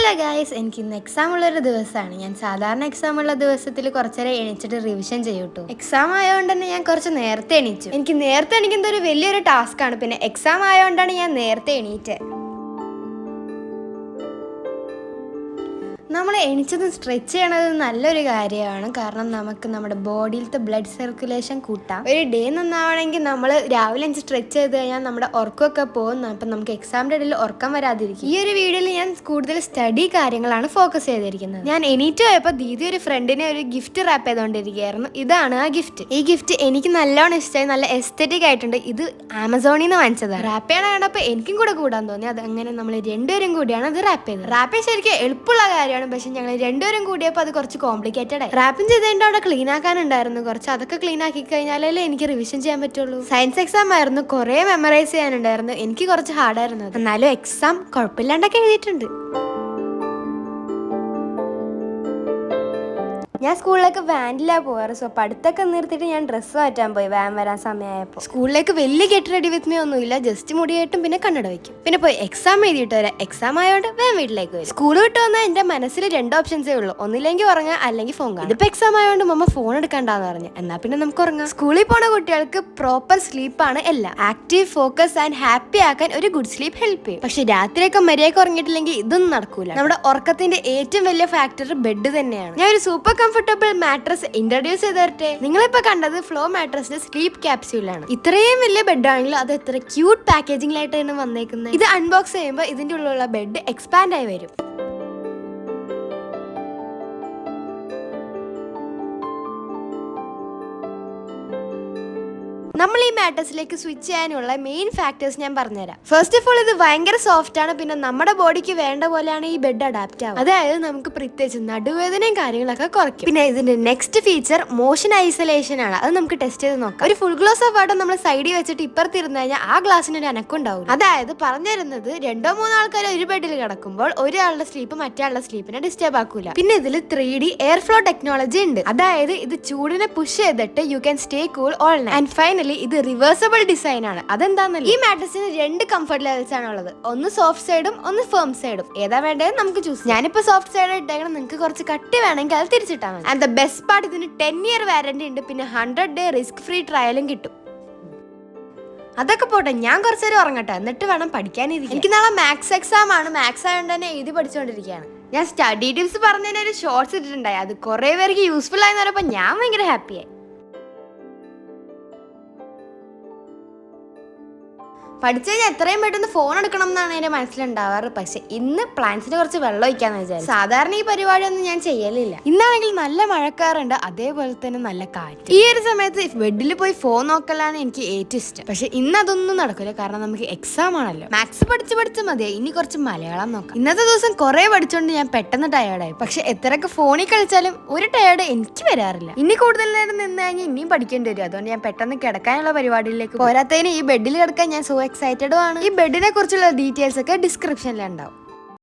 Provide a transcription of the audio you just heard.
Hello guys, എനിക്ക് ഇന്ന് exam ഉള്ളൊരു ദിവസമാണ്. ഞാൻ സാധാരണ എക്സാം ഉള്ള ദിവസത്തിൽ കുറച്ചേരം എണീച്ചിട്ട് റിവിഷൻ ചെയ്യൂട്ടോ. എക്സാം ആയതുകൊണ്ട് തന്നെ ഞാൻ കുറച്ച് നേരത്തെ എണീച്ചു. എനിക്ക് നേരത്തെ എണീക്കുന്നത് ഒരു വലിയൊരു ടാസ്ക്കാണ്. പിന്നെ എക്സാം ആയതുകൊണ്ടാണ് ഞാൻ നേരത്തെ എണീറ്റത്. നമ്മൾ എണീച്ചത് സ്ട്രെച്ച് ചെയ്യണത് നല്ലൊരു കാര്യമാണ്. കാരണം നമുക്ക് നമ്മുടെ ബോഡിയിലത്തെ ബ്ലഡ് സർക്കുലേഷൻ കൂട്ടാം. ഒരു ഡേ നന്നാവണമെങ്കിൽ നമ്മൾ രാവിലെ സ്ട്രെച്ച് ചെയ്ത് കഴിഞ്ഞാൽ നമ്മുടെ ഉറക്കമൊക്കെ പോകും. അപ്പം നമുക്ക് എക്സാമിൻ്റെ ഇടയിൽ ഉറക്കം വരാതിരിക്കും. ഈ ഒരു വീഡിയോയിൽ ഞാൻ കൂടുതൽ സ്റ്റഡി കാര്യങ്ങളാണ് ഫോക്കസ് ചെയ്തിരിക്കുന്നത്. ഞാൻ എണീറ്റ് പോയപ്പോൾ ദീദി ഒരു ഫ്രണ്ടിനെ ഒരു ഗിഫ്റ്റ് റാപ്പ് ചെയ്തുകൊണ്ടിരിക്കുകയായിരുന്നു. ഇതാണ് ആ ഗിഫ്റ്റ്. ഈ ഗിഫ്റ്റ് എനിക്ക് നല്ലോണം ഇഷ്ടമായി, നല്ല എസ്തെറ്റിക് ആയിട്ടുണ്ട്. ഇത് ആമസോണിൽ നിന്ന് വാങ്ങിച്ചതാണ്. റാപ്പ് ചെയ്യണ കണ്ടപ്പോൾ എനിക്കും കൂടെ കൂടാൻ തോന്നി. അത് അങ്ങനെ നമ്മൾ രണ്ടുപേരും കൂടിയാണ് അത് റാപ്പ് ചെയ്തത്. റാപ്പ് ശരിക്കും എളുപ്പമുള്ള കാര്യമാണ്, പക്ഷെ ഞങ്ങൾ രണ്ടുപേരും കൂടിയപ്പോൾ അത് കുറച്ച് കോംപ്ലിക്കേറ്റഡ് ആയി. റാപ്പിംഗ് ചെയ്തതിൻ്റെ അവിടെ ക്ലീൻ ആക്കാനുണ്ടായിരുന്നു കുറച്ച്. അതൊക്കെ ക്ലീൻ ആക്കി കഴിഞ്ഞാലല്ലേ എനിക്ക് റിവിഷൻ ചെയ്യാൻ പറ്റുള്ളൂ. സയൻസ് എക്സാം ആയിരുന്നു, കുറേ മെമ്മറൈസ് ചെയ്യാനുണ്ടായിരുന്നു. എനിക്ക് കുറച്ച് ഹാർഡായിരുന്നു. എന്നാലും എക്സാം കുഴപ്പമില്ലാണ്ടൊക്കെ എഴുതിയിട്ടുണ്ട്. ഞാൻ സ്കൂളിലേക്ക് വാനിലാണ് പോകാറ്. സോ പഠിത്തമൊക്കെ നിർത്തിയിട്ട് ഞാൻ ഡ്രസ്സ് മാറ്റാൻ പോയി വാൻ വരാൻ സമയമായപ്പോൾ. സ്കൂളിലേക്ക് വലിയ ഗെറ്റ് റെഡി വിത്ത് മീ ഒന്നുമില്ല, ജസ്റ്റ് മുടിയായിട്ടും പിന്നെ കണ്ണട വയ്ക്കും. പിന്നെ പോയി എക്സാം എഴുതിയിട്ട് വരാം. എക്സാം ആയതുകൊണ്ട് വേൻ വീട്ടിലേക്ക് വരും. സ്കൂൾ വിട്ട് വന്നാൽ എൻ്റെ മനസ്സിൽ 2 ഓപ്ഷൻസേ ഉള്ളൂ, ഒന്നില്ലെങ്കിൽ ഉറങ്ങാം അല്ലെങ്കിൽ ഫോൺ കാണാം. ഇതിപ്പോൾ എക്സാം ആയതുകൊണ്ട് മമ്മ ഫോൺ എടുക്കണ്ടെന്ന് പറഞ്ഞു. എന്നാൽ പിന്നെ നമുക്ക് ഉറങ്ങാം. സ്കൂളിൽ പോണ കുട്ടികൾക്ക് പ്രോപ്പർ സ്ലീപ്പാണ് എല്ലാം. ആക്റ്റീവ്, ഫോക്കസ് ആൻഡ് ഹാപ്പി ആക്കാൻ ഒരു ഗുഡ് സ്ലീപ്പ് ഹെൽപ്പ് ചെയ്യും. പക്ഷെ രാത്രിയൊക്കെ മര്യാദയ്ക്ക് ഉറങ്ങിയിട്ടില്ലെങ്കിൽ ഇതൊന്നും നടക്കൂല. നമ്മുടെ ഉറക്കത്തിന്റെ ഏറ്റവും വലിയ ഫാക്ടർ ബെഡ് തന്നെയാണ്. ഞാൻ ഒരു സൂപ്പർ കംഫർട്ടബിൾ മാട്രസ് ഇൻട്രൊഡ്യൂസ് ചെയ്ത് തരട്ടെ. നിങ്ങളിപ്പോ കണ്ടത് ഫ്ലോ മാട്രസിന്റെ സ്ലീപ്പ് ക്യാപ്സ്യൂളാണ്. ഇത്രയും വലിയ ബെഡ് ആണെങ്കിലും അത് എത്ര ക്യൂട്ട് പാക്കേജിംഗിലായിട്ടാണ് വന്നേക്കുന്നത്. ഇത് അൺബോക്സ് ചെയ്യുമ്പോൾ ഇതിന്റെ ഉള്ളിലുള്ള ബെഡ് എക്സ്പാൻഡ് ആയി വരും. നമ്മൾ ഈ മാട്രസിലേക്ക് സ്വിച്ച് ചെയ്യാനുള്ള മെയിൻ ഫാക്ടേഴ്സ് ഞാൻ പറഞ്ഞുതരാം. ഫസ്റ്റ് ഓഫ് ഓൾ, ഇത് ഭയങ്കര സോഫ്റ്റ് ആണ്. പിന്നെ നമ്മുടെ ബോഡിക്ക് വേണ്ട പോലെയാണ് ഈ ബെഡ് അഡാപ്റ്റ് ആവുക. അതായത് നമുക്ക് പ്രത്യേകിച്ച് നടുവേദനയും കാര്യങ്ങളൊക്കെ കുറയ്ക്കും. പിന്നെ ഇതിന്റെ നെക്സ്റ്റ് ഫീച്ചർ മോഷൻ ഐസൊലേഷൻ ആണ്. അത് നമുക്ക് ടെസ്റ്റ് ചെയ്ത് നോക്കാം. ഒരു ഫുൾ ഗ്ലാസ് ഓഫ് വാട്ടർ നമ്മൾ സൈഡിൽ വെച്ചിട്ട് ഇപ്പുറത്തിരുന്ന് കഴിഞ്ഞാൽ ആ ഗ്ലാസിന് ഒരു അനക്കം ഉണ്ടാവും. അതായത് പറഞ്ഞു തരുന്നത് 2-3 ആൾക്കാർ ഒരു ബെഡിൽ കിടക്കുമ്പോൾ ഒരാളുടെ സ്ലീപ്പ് മറ്റേ സ്ലീപ്പിനെ ഡിസ്റ്റർബ് ആക്കൂല. പിന്നെ ഇതിൽ 3D എയർ ഫ്ലോ ടെക്നോളജി ഉണ്ട്. അതായത് ഇത് ചൂടിനെ പുഷ് ചെയ്തിട്ട് you can stay cool all night. And finally ഇത് റിവേഴ്സബിൾ ഡിസൈൻ ആണ്. അതെന്താന്നല്ല, ഈ മാട്രസിന് 2 കംഫർട്ട് ലെവൽസ് ആണ് ഉള്ളത്. ഒന്ന് സോഫ്റ്റ് സൈഡും ഒന്ന് ഫേം സൈഡും. ഏതാ വേണ്ടത് നമുക്ക് ചൂസ്. ഞാനിപ്പോ സോഫ്റ്റ് സൈഡ് ഇട്ടേക്കണം. നിങ്ങൾക്ക് കുറച്ച് കട്ടി വേണമെങ്കിൽ അത് തിരിച്ചിട്ടാൽ മതി. ആൻഡ് ദ ബെസ്റ്റ് പാർട്ട്, ഇതിന് 10 ഇയർ വാറന്റി ഉണ്ട്. പിന്നെ 100 ഡേ റിസ്ക് ഫ്രീ ട്രയലും കിട്ടും. അതൊക്കെ പോട്ടെ, ഞാൻ കുറച്ചേരം ഉറങ്ങട്ടെ, എന്നിട്ട് വേണം പഠിക്കാനിരിക്കാൻ. എനിക്ക് നാളെ മാത്സ് എക്സാം ആണ്. മാത്സ് ആയതുകൊണ്ട് തന്നെ എഴുതി പഠിച്ചുകൊണ്ടിരിക്കുകയാണ്. ഞാൻ സ്റ്റഡി ടിപ്സ് പറഞ്ഞതിന് ഒരു ഷോർട്സ് ഇട്ടിട്ടുണ്ടായി. അത് കുറെ പേർക്ക് യൂസ്ഫുൾ ആയെന്ന് പറഞ്ഞപ്പോൾ ഞാൻ ഭയങ്കര ഹാപ്പിയായി. പഠിച്ചു കഴിഞ്ഞാൽ എത്രയും പെട്ടെന്ന് ഫോൺ എടുക്കണം എന്നാണ് എൻ്റെ മനസ്സിലുണ്ടാവാറ്. പക്ഷെ ഇന്ന് പ്ലാന്റ്സിന് കുറച്ച് വെള്ളം ഒഴിക്കാന്ന് വിചാരിച്ചു. സാധാരണ ഈ പരിപാടിയൊന്നും ഞാൻ ചെയ്യലില്ല. ഇന്നാണെങ്കിൽ നല്ല മഴക്കാറുണ്ട്, അതേപോലെ തന്നെ നല്ല കാറ്റ്. ഈ ഒരു സമയത്ത് ബെഡിൽ പോയി ഫോൺ നോക്കലാണ് എനിക്ക് ഏറ്റവും ഇഷ്ടം. പക്ഷെ ഇന്ന് അതൊന്നും നടക്കില്ല, കാരണം നമുക്ക് എക്സാം ആണല്ലോ. മാത്സ് പഠിച്ച് മതിയായി, ഇനി കുറച്ച് മലയാളം നോക്കാം. ഇന്നത്തെ ദിവസം കുറെ പഠിച്ചോണ്ട് ഞാൻ പെട്ടെന്ന് ടയേർഡായി. പക്ഷെ എത്രയൊക്കെ ഫോണിൽ കളിച്ചാലും ഒരു ടയേർഡ് എനിക്ക് വരാറില്ല. ഇനി കൂടുതൽ നേരം നിന്ന് കഴിഞ്ഞാൽ ഇനിയും പഠിക്കേണ്ടി വരും. അതുകൊണ്ട് ഞാൻ പെട്ടെന്ന് കിടക്കാനുള്ള പരിപാടിയിലേക്ക്. പോരാത്തതിന് ഈ ബെഡിൽ കിടക്കാൻ ഞാൻ എക്സൈറ്റഡും ആണ്. ഈ ബെഡിനെ കുറിച്ചുള്ള ഡീറ്റെയിൽസ് ഒക്കെ ഡിസ്ക്രിപ്ഷനിൽ ഉണ്ടാവും.